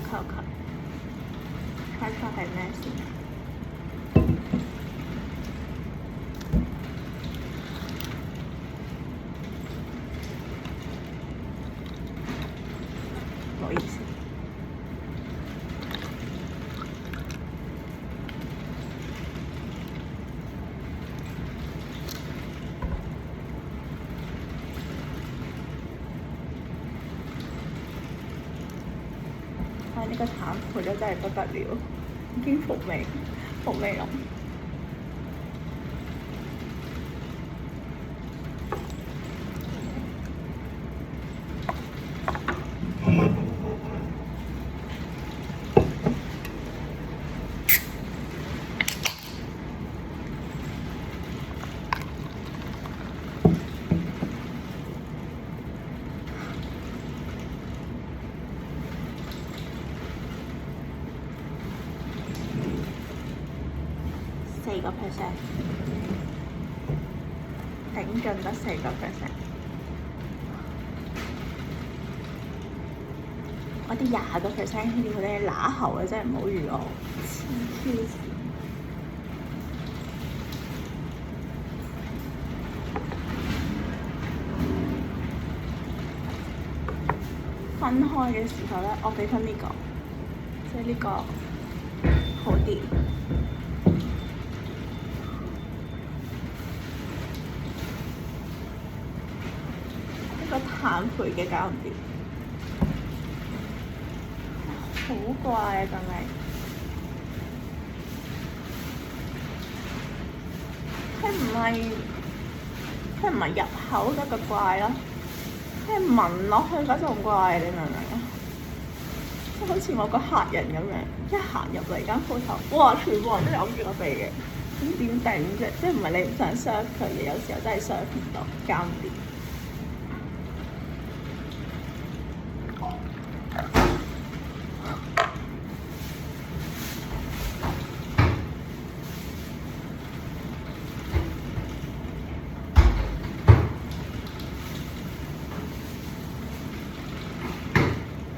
try 係咩先啊？唔好意思。呢個淡配咗真係不得了，已經服味咯。4%，頂盡得4%。我啲20%呢啲嗰啲乸喉嘅真係唔好預我，黐 Q 線。分開嘅時候咧，我俾翻呢個，即係呢個好啲。個淡培嘅搞唔掂，好怪啊！真係，佢唔係入口嗰個怪咯，佢係聞落去嗰種怪，你明唔明啊？即係好似某個客人咁樣，一行入嚟間鋪頭，哇！全部人都咬住個鼻嘅，咁點頂啫？即係唔係你唔想 serve 佢嘅，有時候真係 serve 唔到，搞唔掂。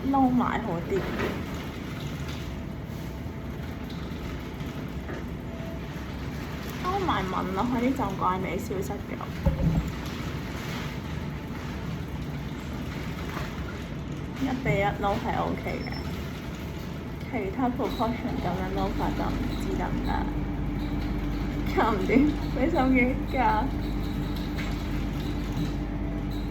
撈埋好啲，撈埋聞落去啲陣怪味消失咗。1:1撈係 OK 嘅，其他 proportion 咁樣撈法就唔知得唔得，搞唔掂，俾手機加。